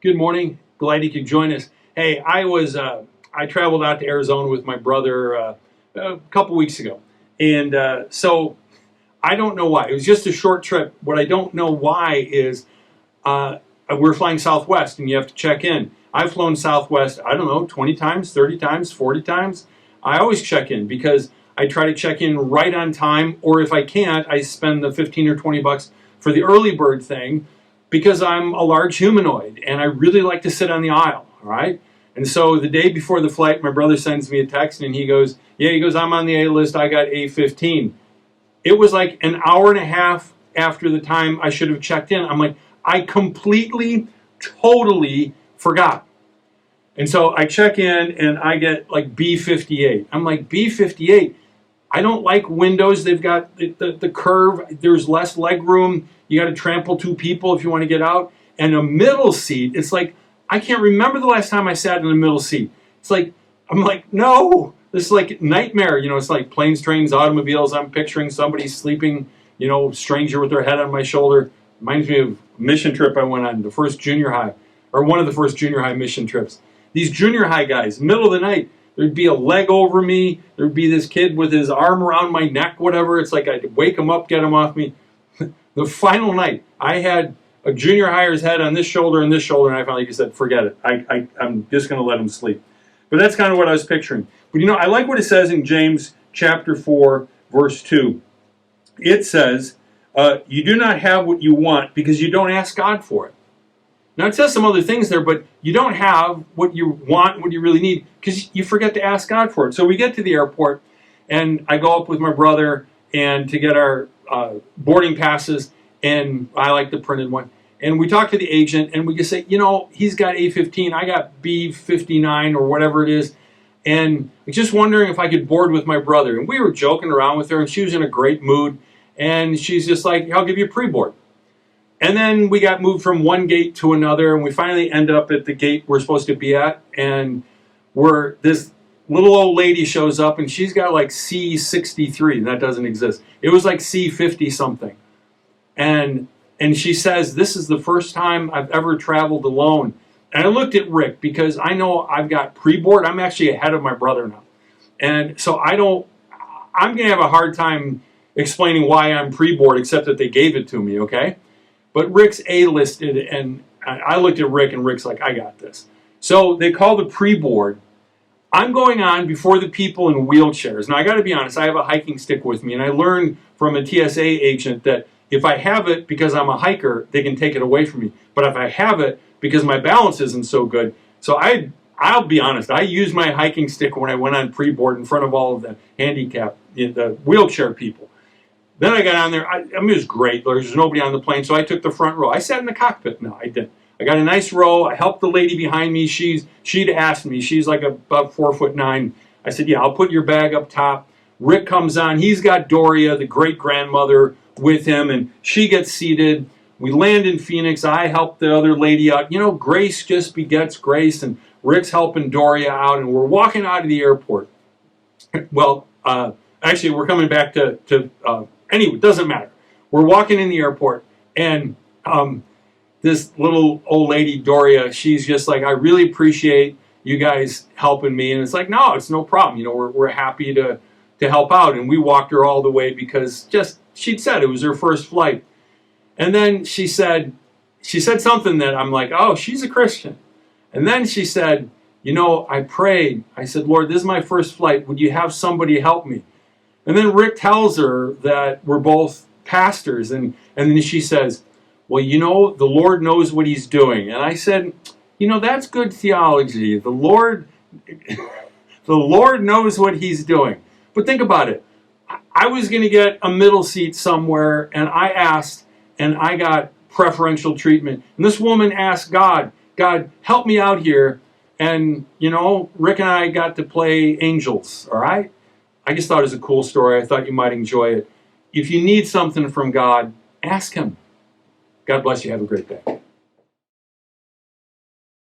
Good morning. Glad you could join us. Hey, I traveled out to Arizona with my brother a couple weeks ago, and so I don't know why. It was just a short trip. What I don't know why is we're flying Southwest, and you have to check in. I've flown Southwest, I don't know, 20 times, 30 times, 40 times. I always check in because I try to check in right on time, or if I can't, I spend the 15 or 20 bucks for the early bird thing because I'm a large humanoid and I really like to sit on the aisle, all right? And so the day before the flight, my brother sends me a text and he goes, I'm on the A list, I got A15. It was like an hour and a half after the time I should have checked in. I'm like, I completely, totally forgot. And so I check in and I get like B58. I'm like, B58? I don't like windows. They've got the curve. There's less leg room. You got to trample two people if you want to get out. And a middle seat, it's like, I can't remember the last time I sat in a middle seat. It's like, I'm like, no, this is like nightmare. It's like planes, trains, automobiles. I'm picturing somebody sleeping, stranger with their head on my shoulder. Reminds me of a mission trip I went on, the first junior high, or one of the first junior high mission trips. These junior high guys, middle of the night, there'd be a leg over me. There'd be this kid with his arm around my neck, whatever. It's like I'd wake him up, get him off me. The final night, I had a junior hire's head on this shoulder and this shoulder, and I finally just said, forget it. I'm just going to let him sleep. But that's kind of what I was picturing. But I like what it says in James chapter 4, verse 2. It says, you do not have what you want because you don't ask God for it. Now, it says some other things there, but you don't have what you want, what you really need, because you forget to ask God for it. So we get to the airport, and I go up with my brother and to get our boarding passes, and I like the printed one. And we talk to the agent, and we just say, he's got A15, I got B59 or whatever it is, and I'm just wondering if I could board with my brother. And we were joking around with her, and she was in a great mood, and she's just like, I'll give you a pre-board. And then we got moved from one gate to another, and we finally end up at the gate we're supposed to be at, and this little old lady shows up, and she's got like C63, and that doesn't exist. It was like C50 something. And she says, this is the first time I've ever traveled alone. And I looked at Rick because I know I've got pre-board. I'm actually ahead of my brother now. And so I'm going to have a hard time explaining why I'm pre-board, except that they gave it to me, okay? But Rick's A-listed, and I looked at Rick, and Rick's like, I got this. So they call the pre-board. I'm going on before the people in wheelchairs. Now, I got to be honest, I have a hiking stick with me, and I learned from a TSA agent that if I have it because I'm a hiker, they can take it away from me. But if I have it because my balance isn't so good, so I'll be honest, I used my hiking stick when I went on pre-board in front of all of the handicapped, the wheelchair people. Then I got on there. It was great. There was nobody on the plane, so I took the front row. I sat in the cockpit. No, I didn't. I got a nice row. I helped the lady behind me. She'd asked me. She's like about 4'9". I said, yeah, I'll put your bag up top. Rick comes on. He's got Doria, the great-grandmother, with him, and she gets seated. We land in Phoenix. I help the other lady out. Grace just begets grace, and Rick's helping Doria out, and we're walking out of the airport. Well, actually, we're coming back to anyway, it doesn't matter. We're walking in the airport, and this little old lady, Doria, she's just like, I really appreciate you guys helping me. And it's like, no, it's no problem. We're happy to help out. And we walked her all the way because she'd said it was her first flight. And then she said something that I'm like, oh, she's a Christian. And then she said, I prayed. I said, Lord, this is my first flight. Would you have somebody help me? And then Rick tells her that we're both pastors. And then she says, well, the Lord knows what he's doing. And I said, that's good theology. The Lord knows what he's doing. But think about it. I was going to get a middle seat somewhere, and I asked, and I got preferential treatment. And this woman asked God, help me out here. And, Rick and I got to play angels, all right? I just thought it was a cool story. I thought you might enjoy it. If you need something from God, ask him. God bless you. Have a great day.